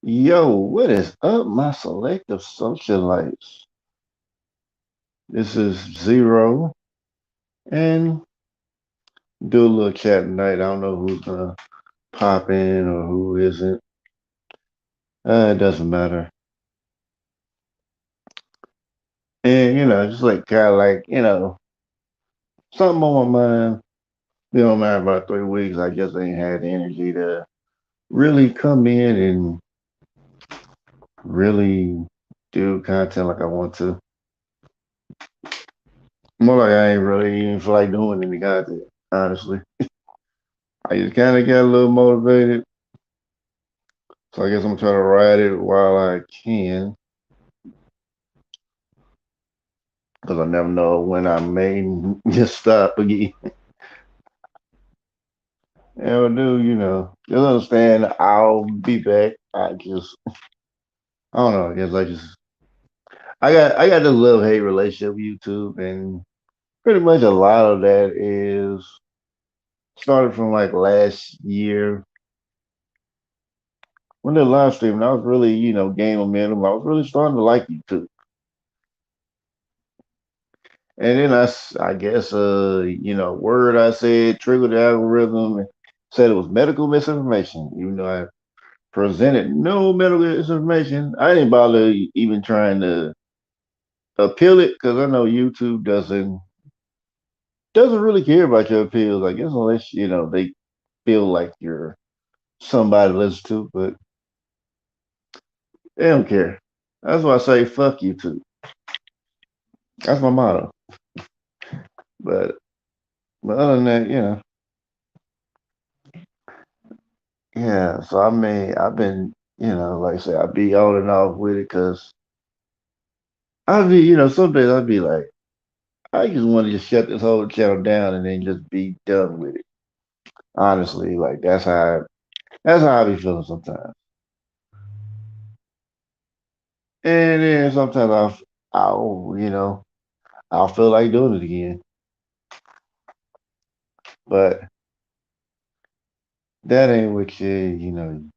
Yo, what is up, my selective socialites? This is Zero, and do a little chat tonight. I don't know who's gonna pop in or who isn't. It doesn't matter. And just like kind of like something on my mind. Man, about 3 weeks. I just ain't had the energy to really come in and really do content like I want to. More like I ain't really even feel like doing any content, honestly. I just kind of got a little motivated. So I guess I'm gonna try to ride it while I can, because I never know when I may just stop again. And I do, just understand I'll be back. I don't know. I guess I got this love hate relationship with YouTube, and pretty much a lot of that is started from like last year when the live stream. And I was really gain momentum. I was really starting to like YouTube, and then I guess word I said triggered the algorithm and said it was medical misinformation, even though I presented no medical misinformation. I didn't bother even trying to appeal it because I know YouTube doesn't really care about your appeals. I guess unless they feel like you're somebody to listen to, but they don't care. That's why I say fuck YouTube. That's my motto. But other than that, yeah. So I mean, I've been like I said, I be on and off with it because I'd be some days I'd be like, I just want to just shut this whole channel down and then just be done with it. Honestly, like that's how I be feeling sometimes. And then sometimes I'll feel like doing it again. But that ain't what you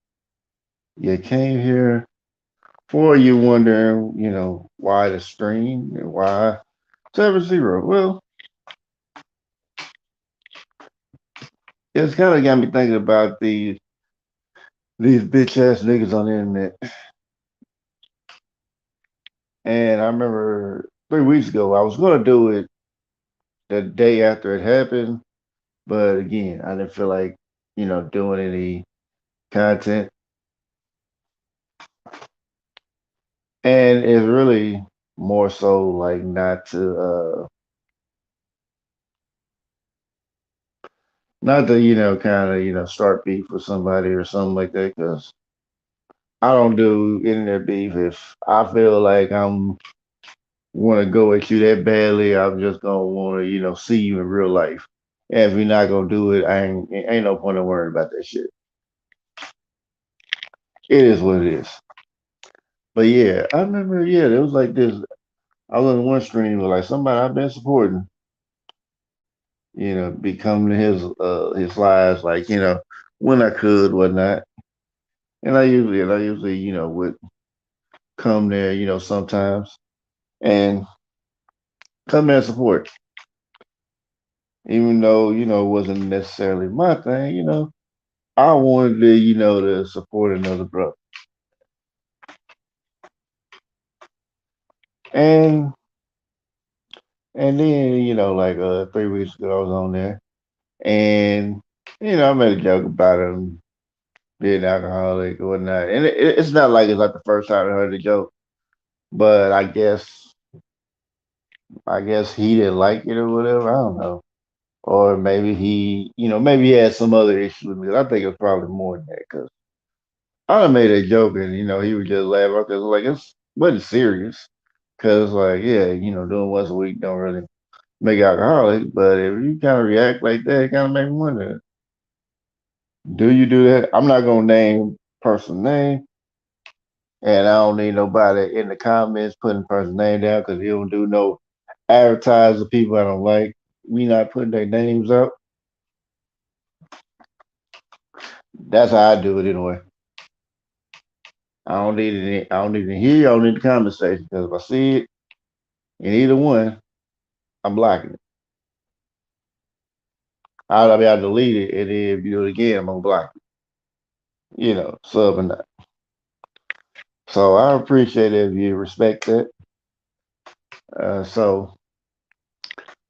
came here for. You wondering, why the stream and why 7-0. Well, it's kind of got me thinking about these bitch ass niggas on the internet. And I remember 3 weeks ago I was gonna do it the day after it happened, but again, I didn't feel like, doing any content. And it's really more so like not to kind of start beef with somebody or something like that, because I don't do internet beef. If I feel like I'm want to go at you that badly, I'm just gonna want to see you in real life. And if you're not gonna do it, ain't no point in worrying about that shit. It is what it is. But yeah, I remember. Yeah, it was like this. I was on one stream with like somebody I've been supporting. Be coming to his lives like when I could, whatnot. And I usually would come there sometimes and come there and support, even though it wasn't necessarily my thing. I wanted to to support another brother, and then like 3 weeks ago I was on there, and I made a joke about him being alcoholic or whatnot, and it's not like it's like the first time I heard the joke, but I guess he didn't like it or whatever. I don't know. Or maybe maybe he had some other issue with me. I think it's probably more than that because I done made a joke and he would just laugh because like it's wasn't serious. Cause like yeah, doing once a week don't really make you alcoholic. But if you kind of react like that, it kind of make me wonder: do you do that? I'm not gonna name person name, and I don't need nobody in the comments putting person name down because he don't do no advertise the people I don't like. We not putting their names up. That's how I do it anyway. I don't need to hear you. I don't need the conversation because if I see it in either one, I'm blocking it. I'll be able to delete it, and then if you do it again, I'm gonna block it. Sub and that. So I appreciate it if you respect that. Uh, so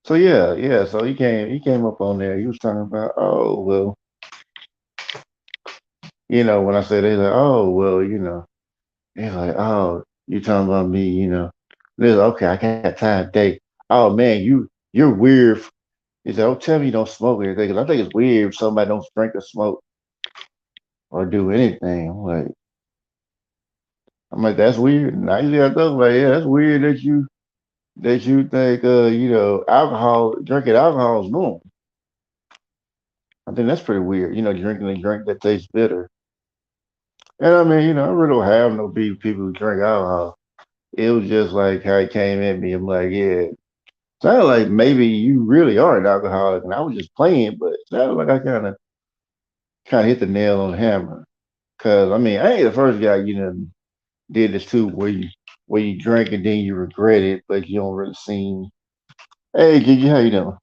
so yeah, yeah. So he came up on there. He was talking about, oh well, when I said, he's like, oh well, he's like, oh, you talking about me, He's like, okay, I got time to date. Oh man, you're weird. He said, don't tell me you don't smoke or anything, 'cause I think it's weird if somebody don't drink or smoke or do anything. I'm like, that's weird. And I usually I thought like, yeah, that's weird that you think alcohol drinking alcohol is normal. I think that's pretty weird. Drinking a drink that tastes bitter. And I mean, I really don't have no beef with people who drink alcohol. It was just like how it came at me. I'm like, yeah, sounded like maybe you really are an alcoholic, and I was just playing, but it sounded like I kind of hit the nail on the hammer. Cause I mean, I ain't the first guy did this too, where you drink and then you regret it, but you don't really seem. Hey, Gigi, how you doing?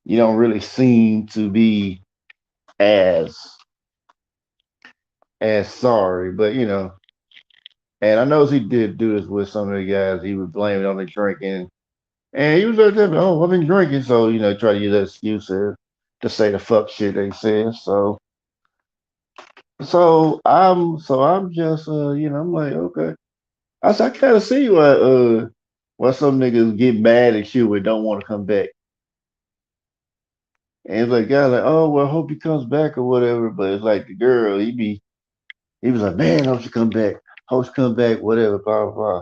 You don't really seem to be as as sorry, but and I know he did do this with some of the guys. He was blaming on the drinking, and he was like, "Oh, I've been drinking," so try to use that excuse to say the fuck shit they said. So I'm just I'm like, okay. I kind of see why some niggas get mad at you and don't want to come back. And it's like guy like, oh well, I hope he comes back or whatever. But it's like the girl, he was like, man, I hope you come back, hope you come back, whatever, blah blah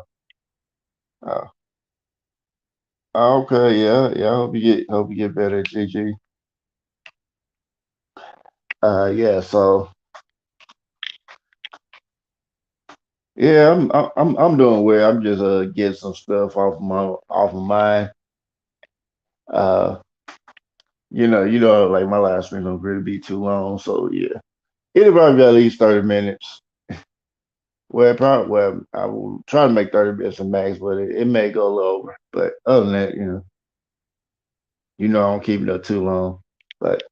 blah. Okay, yeah, yeah. I hope you get better, GG. Yeah. So yeah, I'm doing well. I'm just getting some stuff off of mine. Uh, like my last stream don't really be too long, so yeah, it'll probably be at least 30 minutes. Well, I will try to make 30 minutes a max, but it may go a little over. But other than that, I don't keep it up too long. But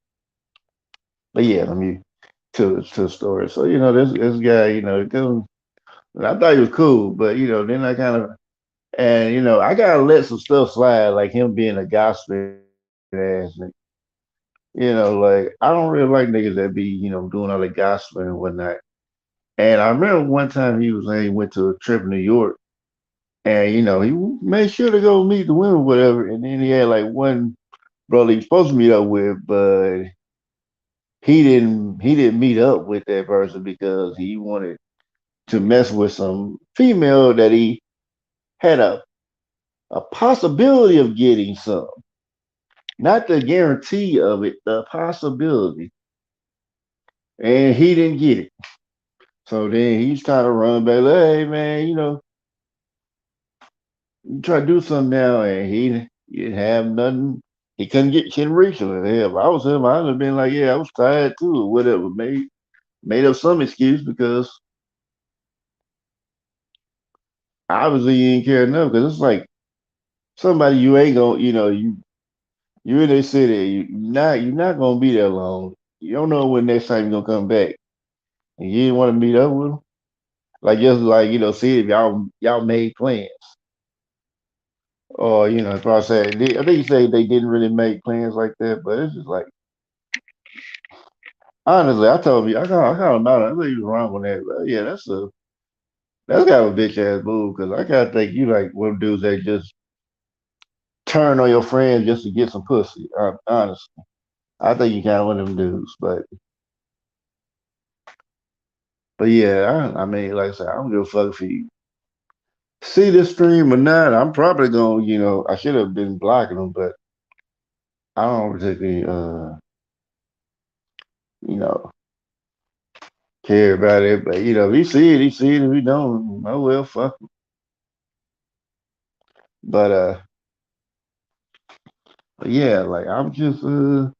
but yeah, let me to the story. So this guy, and I thought he was cool, but then I kind of and I gotta let some stuff slide, like him being a gospel ass nigga. Like I don't really like niggas that be doing all the gospel and whatnot. And I remember one time he went to a trip in New York, and he made sure to go meet the women, whatever. And then he had like one brother he was supposed to meet up with, but he didn't meet up with that person because he wanted to mess with some female that he had a possibility of getting some, not the guarantee of it, the possibility. And he didn't get it. So then he's trying to run back, like, hey man, you try to do something now, and he didn't have nothing. He couldn't reach him. Hell, if I was him, I'd have been like, yeah, I was tired too, or whatever. Made up some excuse because obviously you didn't care enough. Because it's like somebody you ain't gonna, you in the city, you're not gonna be there long. You don't know when next time you're gonna come back, and you didn't want to meet up with him. Like just like see if y'all made plans, or probably say I think you say they didn't really make plans like that, but it's just like honestly, I told you I kind of not I think you was wrong on that, but yeah, that's kind of a bitch ass move because I kind of think you like one of them dudes that just turn on your friends just to get some pussy. Honestly, I think you kind of one of them dudes, but yeah, I mean, like I said, I don't give a fuck if you see this stream or not. I'm probably gonna, I should have been blocking them, but I don't particularly, you know, care about it. But if he see it, he see it. If he don't, oh well, fuck him. But but yeah, like I'm just saying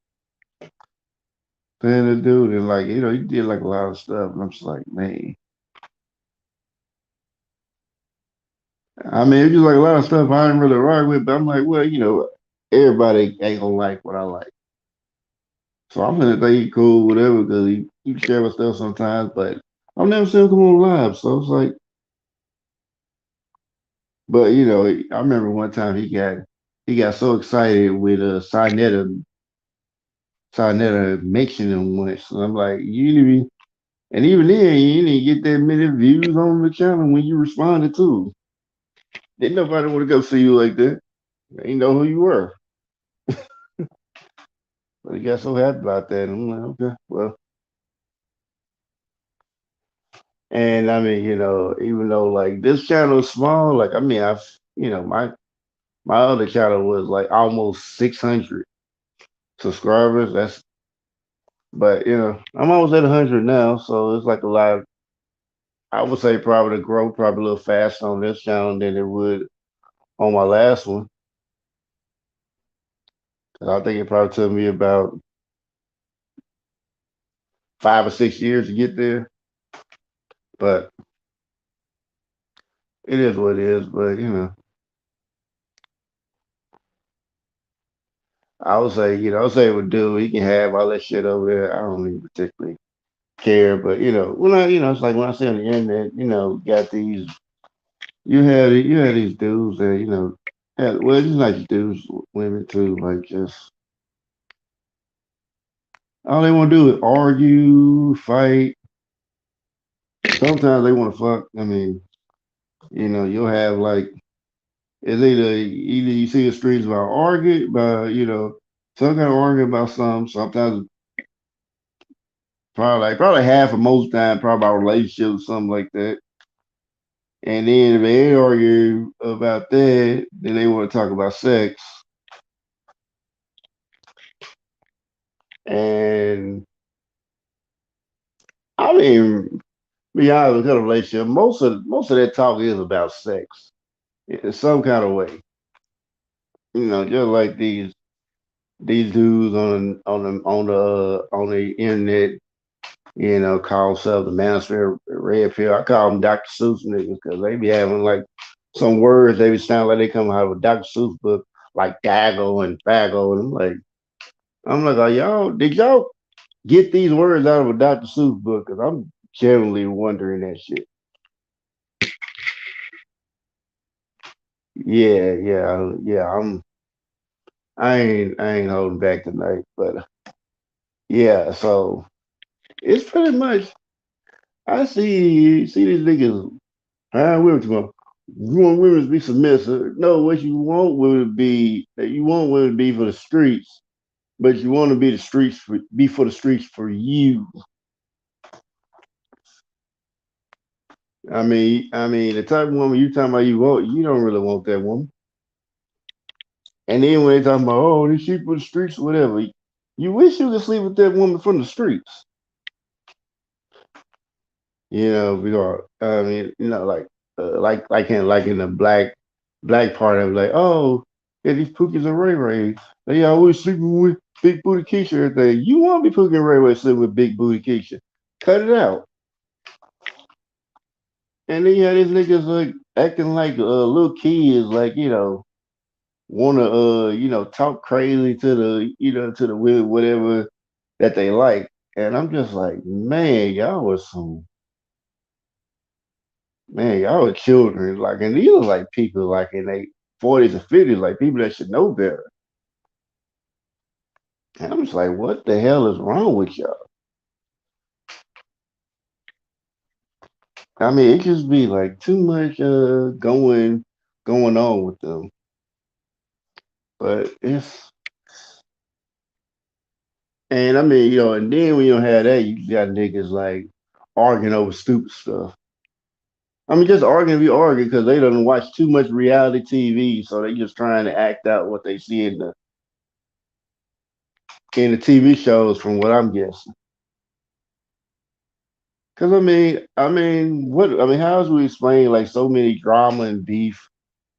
the dude, and like he did like a lot of stuff, and I'm just like, man. I mean, it's just like a lot of stuff I didn't really rock with, but I'm like, well, everybody ain't gonna like what I like. So I'm gonna think he cool, whatever, because he share my stuff sometimes, but I've never seen him come on live. So it's like, but I remember one time he got so excited with Sinetta mentioning him once. And I'm like, you need to be, and even then, you didn't get that many views on the channel when you responded to. Didn't nobody want to go see you like that. They didn't know who you were. But he got so happy about that. I'm like, okay, well. And I mean, even though like this channel is small, like I mean, my other channel was like almost 600 subscribers. But I'm almost at 100 now, so it's like a lot. I would say probably the growth probably a little faster on this channel than it would on my last one. 'Cause I think it probably took me about 5 or 6 years to get there. But it is what it is. But I would say with dude, he can have all that shit over there. I don't even particularly care. But it's like when I see on the internet, got these, you had these dudes that well, it's not just dudes, women too, like just all they want to do is argue, fight. Sometimes they want to fuck. I mean, you'll have like it's either you see the streets about arguing about some kind of arguing about something. Sometimes probably half of most time probably about relationships or something like that. And then if they argue about that, then they want to talk about sex. And I mean, be honest with a relationship, most of that talk is about sex in some kind of way. Just like these dudes on the internet, call themselves the Manosphere Red Pill. I call them Dr. Seuss niggas because they be having like some words they be sound like they come out of a Dr. Seuss book, like Dago and Fago, and I'm like, are did y'all get these words out of a Dr. Seuss book? Because I'm generally wondering that shit. Yeah, yeah, yeah. I ain't holding back tonight, but yeah. So it's pretty much. I see these niggas. I women to go. You want women to be submissive? No, what you want women to be that you want women to be for the streets, but you want to be for the streets for you. I mean, the type of woman you talking about you want, you don't really want that woman. And then when they talking about, oh, this sheep for the streets, or whatever, you wish you could sleep with that woman from the streets. Because I mean, like in the black part of it, like, oh, yeah, these Pookies and Ray Rays, they always sleeping with big booty Keisha. Everything you want to be Pookie and Ray Ray sleeping with big booty Keisha, cut it out. And then you had these niggas like acting like little kids, like want to talk crazy to the women, whatever that they like. And I'm just like, y'all are children, like, and these are like people like in their 40s and 50s, like people that should know better. And I'm just like, what the hell is wrong with y'all? I mean, it just be like too much going on with them. But and I mean, and then when you don't have that, you got niggas like arguing over stupid stuff. I mean, just arguing be arguing because they don't watch too much reality TV, so they just trying to act out what they see in the TV shows, from what I'm guessing. Because how else we explain like so many drama and beef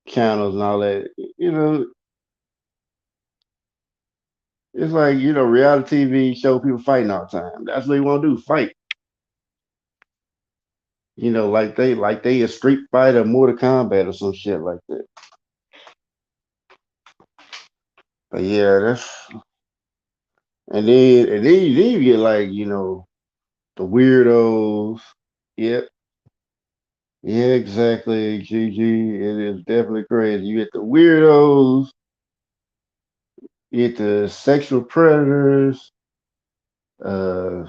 channels and all that? You know, it's like reality TV show people fighting all the time. That's what they want to do, fight. like they a Street Fighter, Mortal Kombat, or some shit like that. But yeah, that's and then you get like the weirdos. Yep. Yeah, exactly, GG. It is definitely crazy. You get the weirdos, you get the sexual predators. Uh,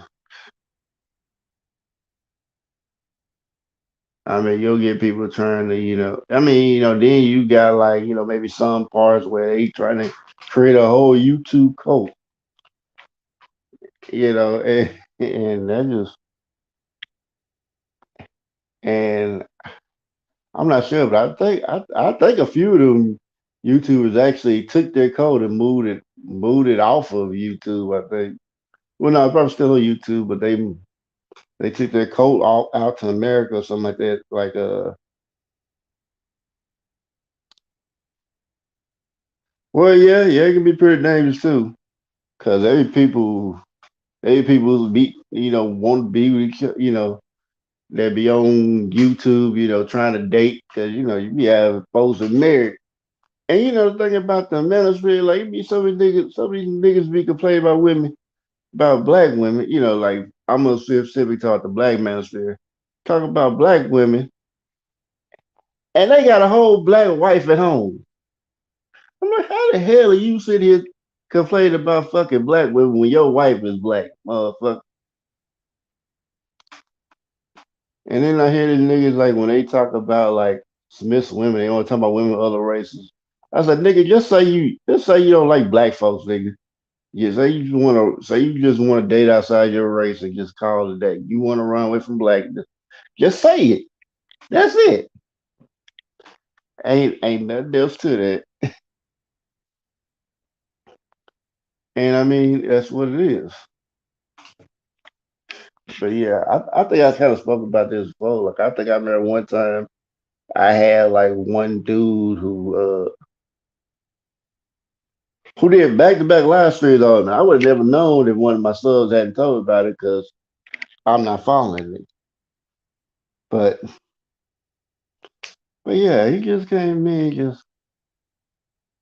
I mean, you'll get people trying to, then you got like, maybe some parts where they trying to create a whole YouTube cult, and that just, and I'm not sure, but I think a few of them YouTubers actually took their code and moved it off of YouTube. I think. Well, no, it's probably still on YouTube, but they took their code out to America or something like that. Like well, yeah, yeah, it can be pretty dangerous too, cause every people who be want to be with that be on YouTube, trying to date, cause you be having folks that married. And the thing about the manosphere, like it be some of these niggas be complaining about women, about black women, like I'm gonna specifically talk the black manosphere, talk about black women, and they got a whole black wife at home. I'm like, how the hell are you sitting here complaining about fucking black women when your wife is black, motherfucker? And then I hear these niggas like when they talk about like Smith's women, they only talk about women of other races. I was like, nigga, just say you don't like black folks, nigga. Yeah, say you just want to date outside your race and just call it a day. You want to run away from blackness. Just say it. That's it. Ain't nothing else to that. And I mean, that's what it is. But yeah, I think I kind of spoke about this before. Like I think I remember one time I had like one dude who did back to back live streams on me. I would have never known if one of my subs hadn't told me about it because I'm not following it. But yeah, he just came in just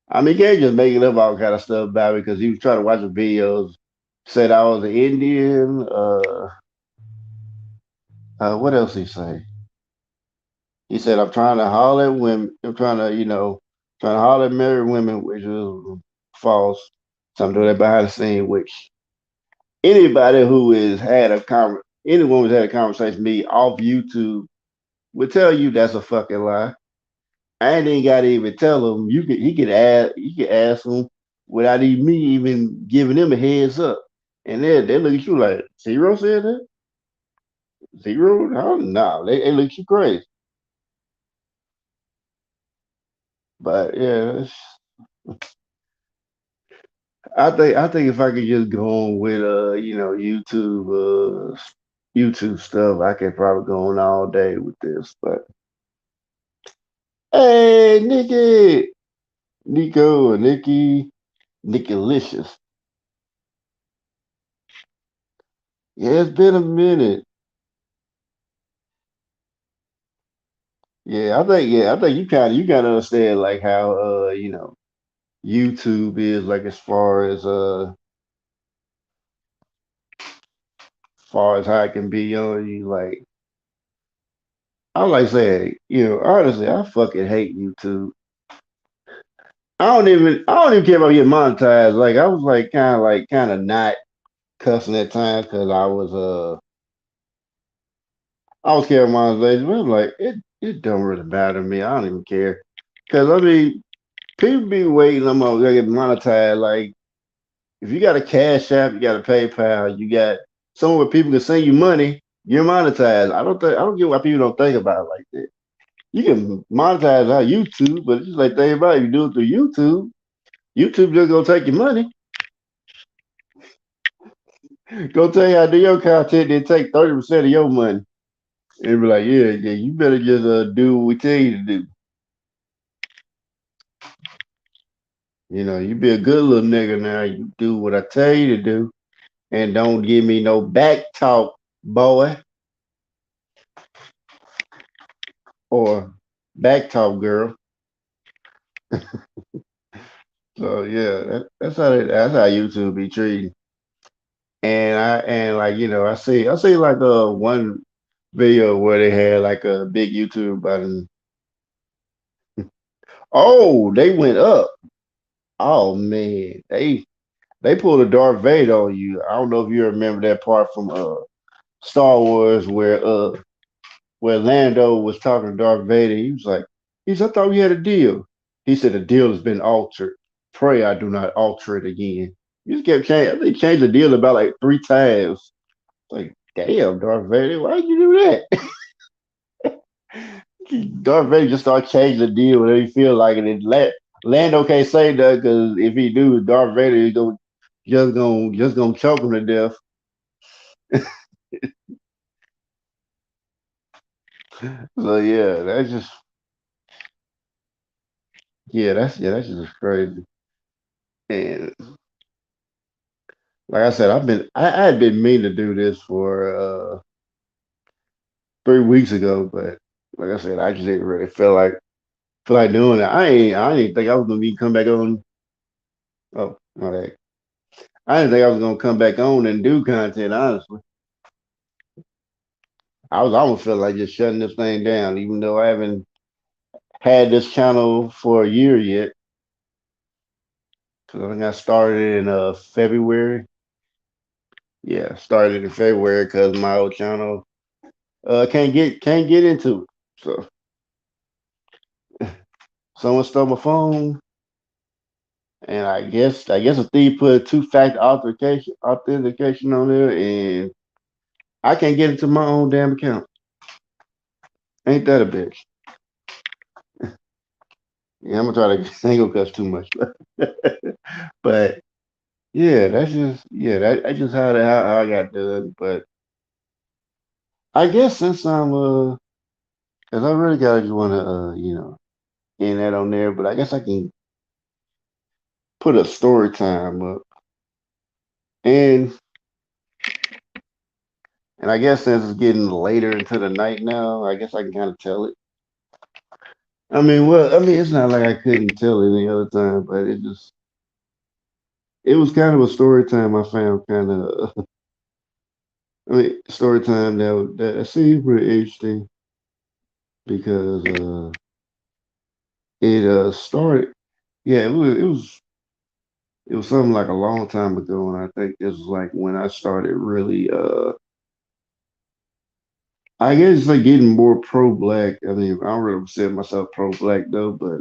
I mean he can't just making up all kind of stuff about me because he was trying to watch the videos, said I was an Indian, what else he say? He said I'm trying to holler at women. I'm trying to holler at married women, which is false. So I'm doing that behind the scene, which anybody who has had anyone who's had a conversation with me off YouTube would tell you that's a fucking lie. I ain't even gotta even tell him. He could ask him without even me even giving him a heads up. And they look at you like Zero said that? Zero? No, they look at you crazy. But yeah, I think if I could just go on with YouTube stuff, I could probably go on all day with this. But hey, Nikki, Nico, or Nikki, Nickylicious. Yeah, it's been a minute. Yeah, I think you kind of understand like how YouTube is like as far as how it can be on you. Like I like saying, honestly, I fucking hate YouTube. I don't even care about getting monetized. Like I was like kind of not cussing at times because I was carrying monetization, but I'm like it don't really matter to me. I don't even care because I mean people be waiting. I'm gonna get monetized. Like if you got a Cash App, you got a PayPal, you got somewhere where people can send you money, you're monetized. I don't get why people don't think about it like that. You can monetize on YouTube, but it's just like think about it, if you do it through YouTube, YouTube just gonna take your money. Go tell you how to do your content, then take 30% of your money. And be like, yeah, yeah, you better just do what we tell you to do. You be a good little nigga now. You do what I tell you to do, and don't give me no back talk, boy. or Back Talk Girl. So yeah, that's how YouTube be treating. And like I see like one video where they had like a big YouTube button. Oh, they went up. Oh man, they pulled a Darth Vader on you. I don't know if you remember that part from Star Wars where Lando was talking to Darth Vader. I thought we had a deal. He said the deal has been altered. Pray I do not alter it again. You just kept changing. I think changed the deal about like three times. Like, damn, Darth Vader, why'd you do that? Darth Vader just started changing the deal whenever he feel like it. And Lando can't say that because if he do, Darth Vader is just gonna choke him to death. So that's just crazy. And like I said, I had been meaning to do this for 3 weeks ago, but like I said, I just didn't really feel like doing it. I didn't think I was gonna be come back on. Oh, all right. I didn't think I was gonna come back on and do content. Honestly, I was almost feel like just shutting this thing down, even though I haven't had this channel for a year yet. Cause I think I started in February. Yeah, started in February because my old channel can't get into it. So someone stole my phone, and I guess a thief put two-factor authentication on there, and I can't get into my own damn account. Ain't that a bitch? Yeah, I'm gonna try to ain't gonna cuss too much, but yeah, that's just how I got done. But I guess since cause I really gotta just wanna end that on there. But I guess I can put a story time up, and and I guess since it's getting later into the night now, I guess I can kind of tell it. I mean, it's not like I couldn't tell it any other time, but it was kind of a story time I found kind of. I mean, story time that seemed pretty interesting because it started. Yeah, it was something like a long time ago, and I think this was like when I started really. I guess it's like getting more pro black. I mean, I don't really consider myself pro black though, but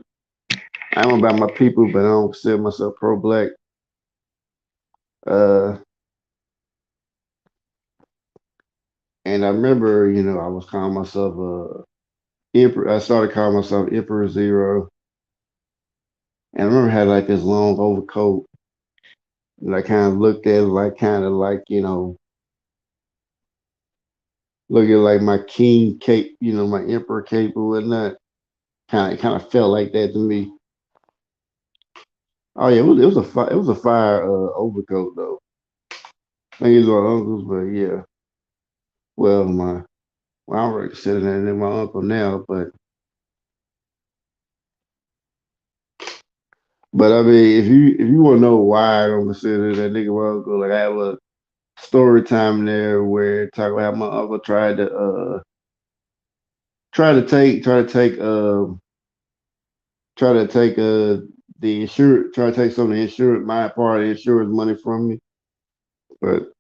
I'm about my people, but I don't consider myself pro black. Uh, and I remember, I was calling myself Emperor. I started calling myself Emperor Zero, and I remember I had like this long overcoat, and I kind of looked at it like kind of like looking like my king cape, my emperor cape or whatnot. Kind of felt like that to me. Oh yeah, it was a fire overcoat though. I think it's my uncle's, but yeah. Well, I'm already consider that my uncle now, but I mean, if you want to know why I don't consider that nigga my uncle, like I have a story time there where talk about how my uncle try to take the insurance try to take some of the insurance my part of the insurance money from me, but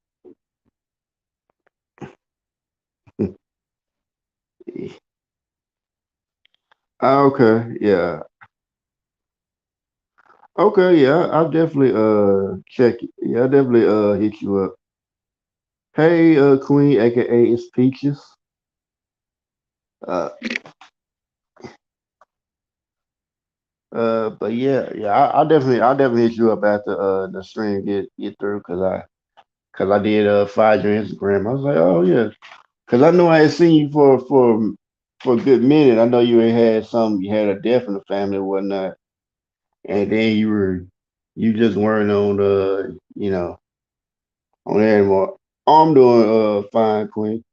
okay, yeah. Okay, yeah, I'll definitely check it. Yeah, I'll definitely hit you up. Hey, Queen, aka it's Peaches. Uh, but yeah, I'll definitely hit you up after the stream get through because I did find your Instagram. I was like, oh yeah, because I know I had seen you for a good minute. I know you had a death in the family or whatnot, and then you just weren't on there anymore. I'm doing fine, Queen.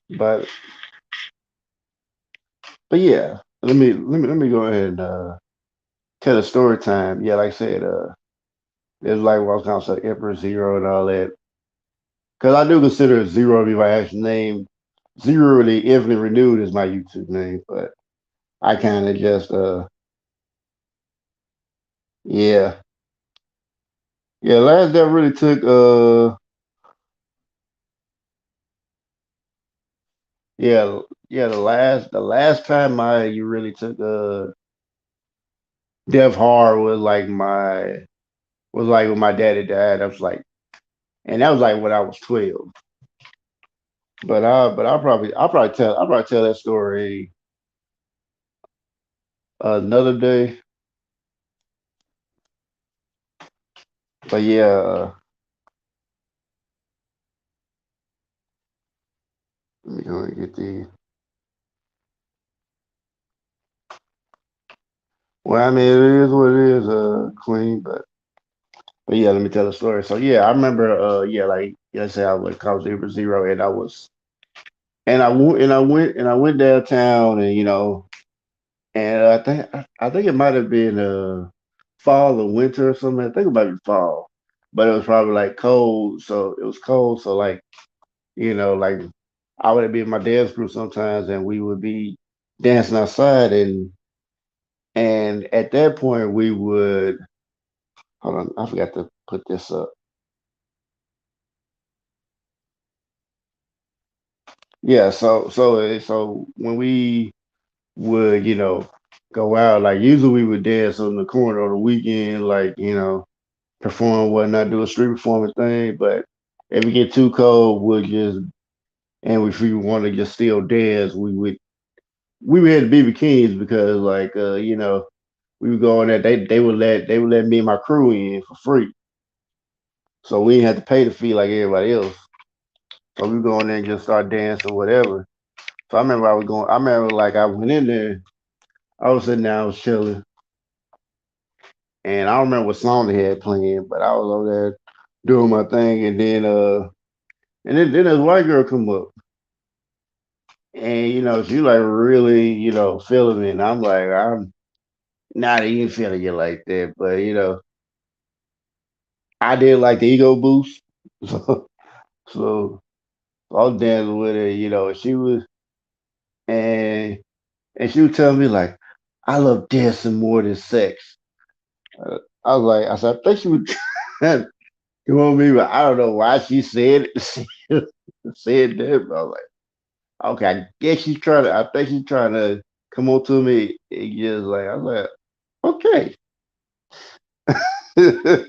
But yeah, let me go ahead and tell a story time. Yeah, like I said, it was like what I was gonna say, Emperor Zero and all that. Because I do consider Zero to be my actual name. Zero the Infinite Renewed is my YouTube name, but I kind of just yeah, yeah. Last that really took yeah, yeah. The last time I you really took Death Hard was like when my daddy died. I was like, and that was like when I was 12. But I'll probably tell that story another day. But yeah, let me go and get the. Well, I mean, it is what it is, Queen. But yeah, let me tell the story. So yeah, I remember, yeah, like let's say I was Call Zero Zero, and I went downtown, and and I think it might have been fall or winter or something. I think it might be fall, but it was probably like cold. So it was cold. So like I would be in my dance group sometimes, and we would be dancing outside, and at that point we would hold on. I forgot to put this up. Yeah. So when we would go out, like usually we would dance on the corner on the weekend, like perform whatnot, do a street performance thing. But if it get too cold, if we want to just still dance, we would have BB Kings because we would go in there. They would let me and my crew in for free, so we didn't have to pay the fee like everybody else. So we go in there and just start dancing or whatever. So I remember I was going. I remember like I went in there. I was sitting there, I was chilling, and I don't remember what song they had playing, but I was over there doing my thing, and then this white girl come up, and she like really feeling me, and I'm like I'm not even feeling you like that, but I did like the ego boost, so so I was dancing with her, and and she was telling me like I love dancing more than sex. I said I think she was trying to want me, but I don't know why she said it. Said that, but I was like, okay, I guess she's trying to. I think she's trying to come on to me. And just like I was like, okay. I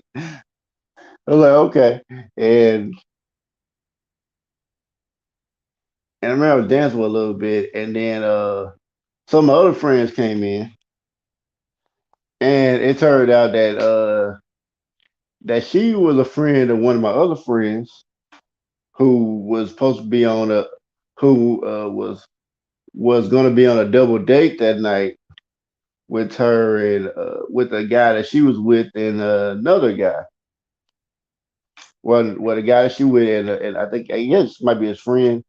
was like, okay, and and I remember I was dancing for a little bit, and then some of my other friends came in, and it turned out that she was a friend of one of my other friends who was supposed to be on a who was going to be on a double date that night with her and with a guy that she was with and another guy. Well, the guy that she with and I guess might be his friend.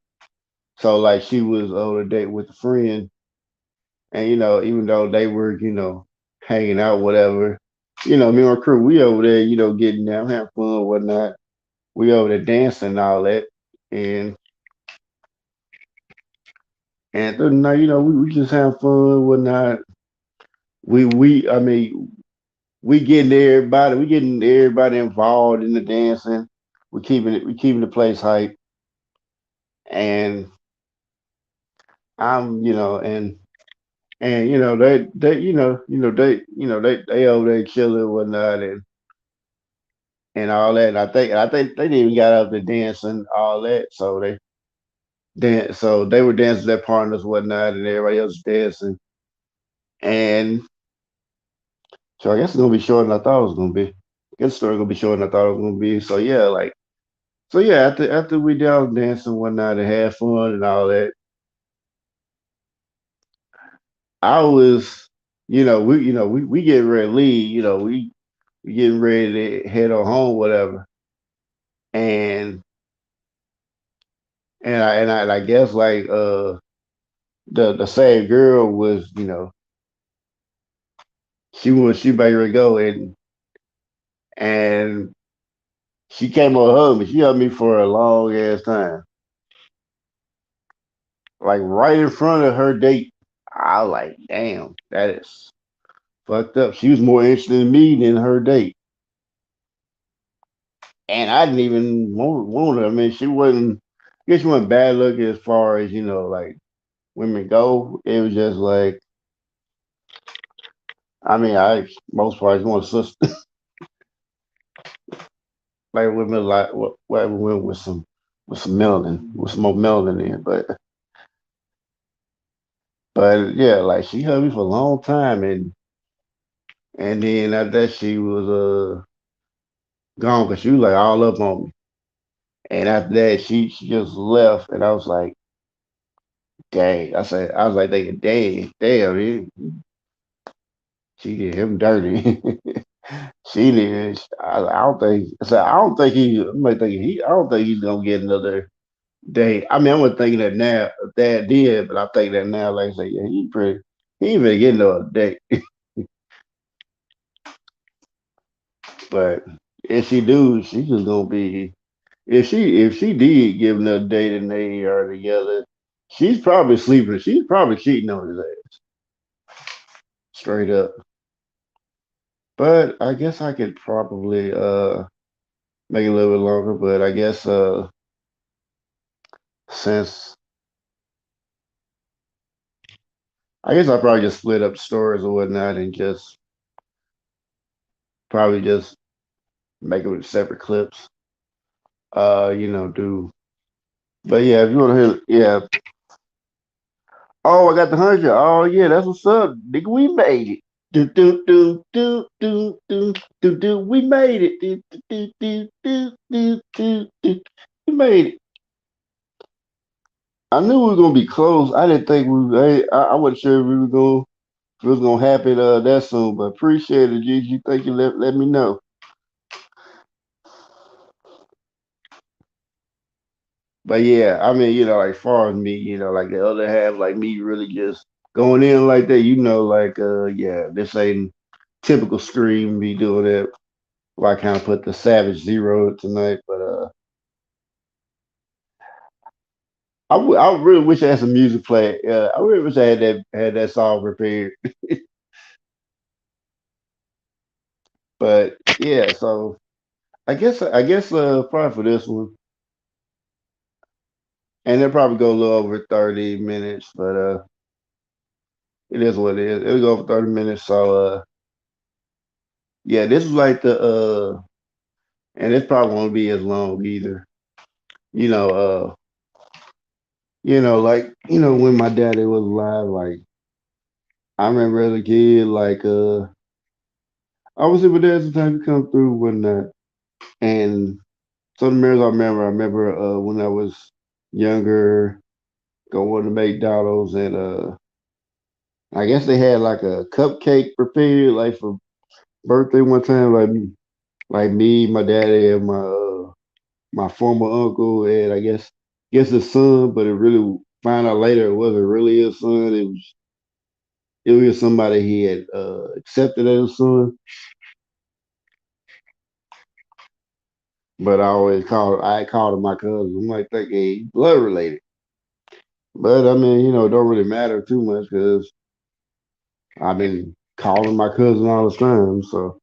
So like she was on a date with a friend, and even though they were hanging out whatever, me and my crew we over there getting down having fun whatnot. We over there dancing and all that, and and through the night we just having fun whatnot. We I mean we getting everybody involved in the dancing. We keeping the place hype, and I'm and they over there chilling and whatnot and all that. And I think they didn't even got up to dancing all that, so they were dancing their partners whatnot, and everybody else was dancing. And so I guess it's gonna be shorter than I thought it was gonna be. I guess the story gonna be shorter than I thought it was gonna be. So yeah, after we did all the dancing and whatnot and had fun and all that, I was, we getting ready to leave, we getting ready to head on home, whatever. And and I guess like the same girl was, she made her go, and she came on hug me. She hugged me for a long ass time, like right in front of her date. I was like, damn, that is fucked up. She was more interested in me than her date, and I didn't even want her. I mean, she wasn't. I guess she wasn't bad looking as far as like women go. It was just like, I mean, I most parts want a sister, like women like what women with some melanin, with some more melanin in. But yeah, like she hugged me for a long time, and then after that she was gone because she was like all up on me. And after that she just left, and I was like, dang. I was like thinking, damn, she did him dirty. She did. I don't think. I said I don't think he. I'm like thinking I don't think he's gonna get another date. I mean, I was thinking that now. That did, but I think that now. Like I say, yeah, he pretty. He ain't even getting no date. But if she do, she just gonna be. If she did give him a date and they are together, she's probably sleeping. She's probably cheating on his ass, straight up. But I guess I could probably make it a little bit longer. But I guess since I guess I probably just split up stories or whatnot and just probably just make it with separate clips. Do. But yeah, if you want to hear, yeah. Oh, I got the 100. Oh yeah, that's what's up, nigga. We made it. Do do do do do do do do. We made it. Do do do do do do do. We made it. I knew we were gonna be close. I didn't think I wasn't sure if we were going. If it was gonna happen that soon. But appreciate it, Gigi. Thank you. Let me know. But yeah, I mean, like far as me, like the other half, like me really just going in like that, like yeah, this ain't typical Scream be doing it. Well, I kind of put the Savage Zero tonight, but I really wish I had some music play. I really wish I had that song prepared. But yeah, so I guess probably for this one, and it'll probably go a little over 30 minutes, but it is what it is. It'll go over 30 minutes. So yeah, this is like and it probably won't be as long either. You know, like when my daddy was alive, like I remember as a kid, like I was with dad sometimes he come through whatnot. And some of the memories I remember when I was younger, going to McDonald's and I guess they had like a cupcake prepared like for birthday one time, like me, my daddy, and my former uncle, and I guess his son, but it really found out later it wasn't really his son. It was somebody he had accepted as his son, but I called him my cousin. I'm like that gay blood related. But I mean, it don't really matter too much because I've been calling my cousin all the time. So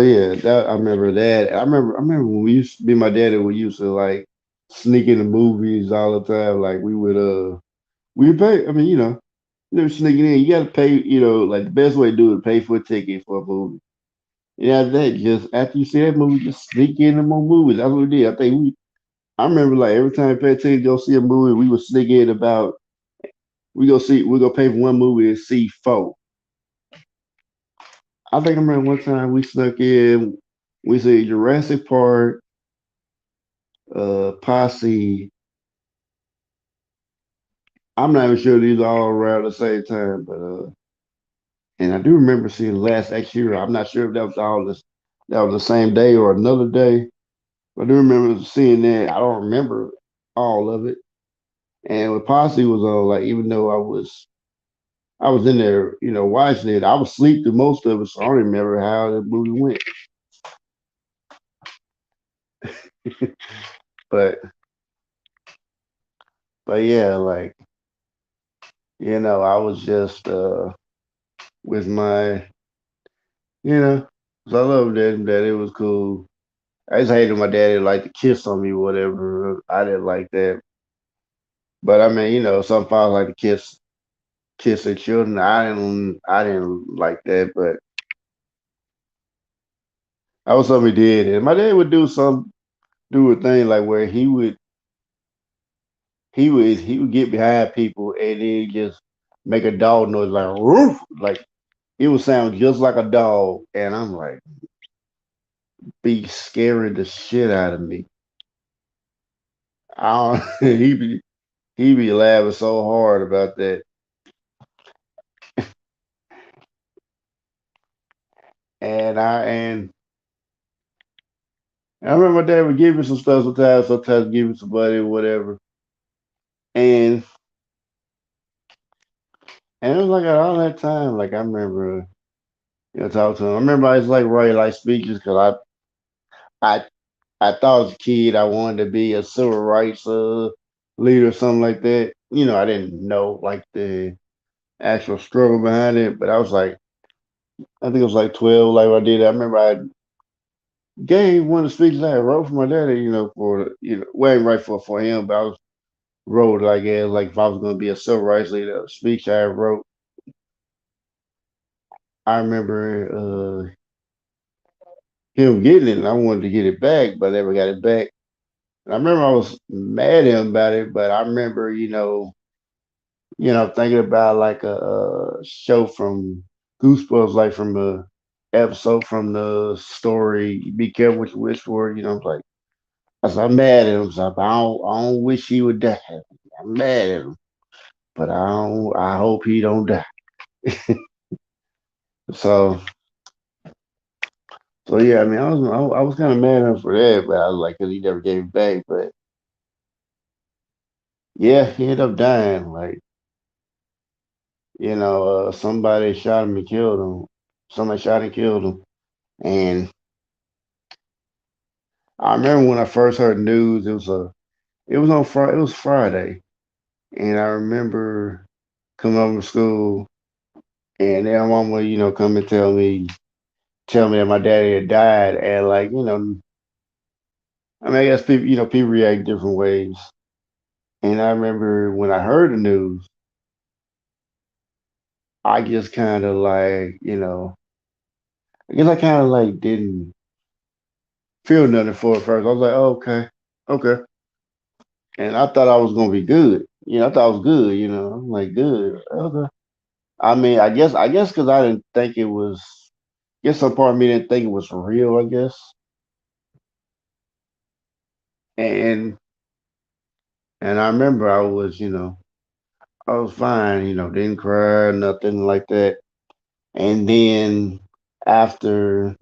yeah, that I remember that. I remember when me and my daddy we used to like sneak into movies all the time. Like we would pay. I mean, sneaking in. You got to pay. Like the best way to do it, pay for a ticket for a movie. Yeah, that just after you see that movie, just sneak into more movies. That's what we did. I remember like every time we paid attention to go see a movie, we would sneak in about we go pay for one movie and see four. I think I remember one time we snuck in, we see Jurassic Park, Posse. I'm not even sure these are all around the same time, but and I do remember seeing Last X Hero. I'm not sure if that was all this That was the same day or another day. I do remember seeing that. I don't remember all of it. And when Posse was on, like even though I was in there, watching it, I was asleep through most of it, so I don't remember how the movie went. But but yeah, like I was just with my you know, 'cause I loved that. That it was cool. I just hated my daddy like to kiss on me, whatever. I didn't like that. But I mean, some fathers like to kiss their children. I didn't like that, but I was something he did. And my dad would do a thing like where he would get behind people and then just make a dog noise like roof. Like it would sound just like a dog. And I'm like, be scaring the shit out of me. I don't, he be laughing so hard about that. And I remember my dad would give me some stuff sometimes give me some money or whatever. And and it was like all that time, like I remember, talking to him. I remember I was like writing like speeches because I I thought as a kid I wanted to be a civil rights leader or something like that. I didn't know like the actual struggle behind it, but I was like, I think it was like 12, like when I did. I remember I gave one of the speeches I had wrote for my daddy, for well, I didn't write for him, but I was wrote like as like if I was gonna be a civil rights leader, a speech I wrote. I remember him getting it, and I wanted to get it back, but I never got it back. And I remember I was mad at him about it, but I remember, thinking about like a show from Goosebumps, like from a episode from the story "Be Careful What You Wish For." I'm like, I'm mad at him. So I don't wish he would die. I'm mad at him, but I don't. I hope he don't die. So, so yeah. I mean, I was kind of mad at him for that, but I was like, cause he never gave it back. But yeah, he ended up dying. Like, somebody shot him and killed him. Somebody shot and killed him. And I remember when I first heard the news, it was on Friday. It was Friday, and I remember coming home from school, and then my mom would, come and tell me that my daddy had died, and like, I mean, I guess people react different ways. And I remember when I heard the news, I just kind of like, I guess I kind of like didn't feel nothing for it first. I was like, oh, okay, okay, and I thought I was gonna be good. I thought I was good. I'm like good. Okay. I mean, I guess because I didn't think it was. Guess some part of me didn't think it was real. I guess, and and I remember I was fine. Didn't cry, nothing like that. And after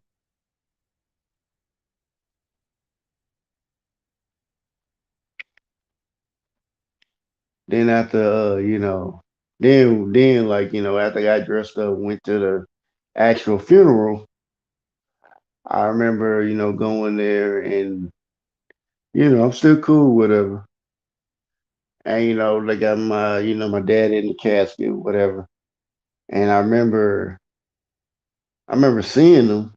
after then like after I got dressed up, went to the actual funeral. I remember going there and I'm still cool with her. And they got my dad in the casket, whatever. And I remember seeing them,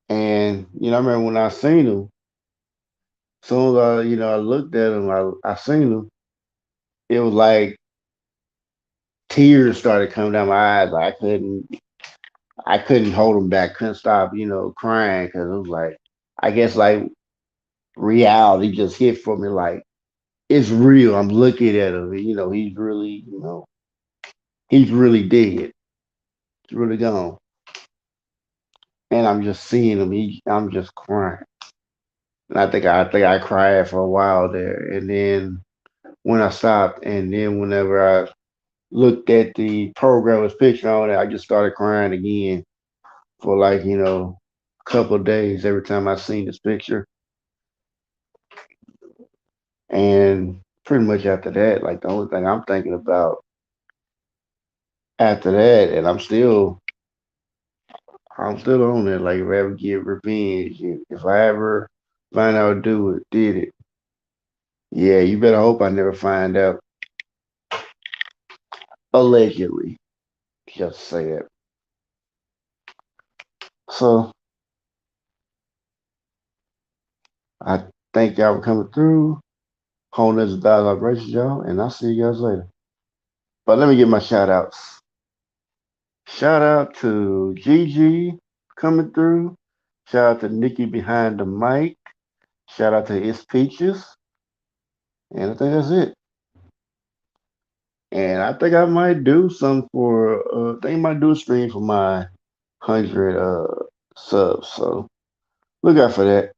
and I remember when I seen them. Soon as I looked at them, I seen them. It was like tears started coming down my eyes. Like I couldn't hold them back. Couldn't stop, crying because it was like, I guess like reality just hit for me. Like it's real. I'm looking at him. He's really dead. He's really gone. And I'm just seeing him. I'm just crying. And I think I cried for a while there. And then when I stopped, and then whenever I looked at the program with picture on it, I just started crying again. for like, a couple of days every time I seen this picture. And pretty much after that, like the only thing I'm thinking about after that, and I'm still on it. Like if I ever get revenge, if I ever find out did it, yeah, you better hope I never find out. Allegedly, just say it. So I thank y'all for coming through. Home as a dialogue gracious, y'all, and I'll see you guys later. But let me get my shout outs. Shout out to Gigi coming through. Shout out to Nikki behind the mic. Shout out to It's Peaches. And I think that's it. And I think I might do some for I think I might do a stream for my 100 subs. So look out for that.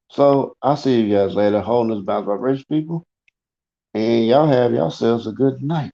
So I'll see you guys later. Holding this bounce vibration people. And y'all have yourselves a good night.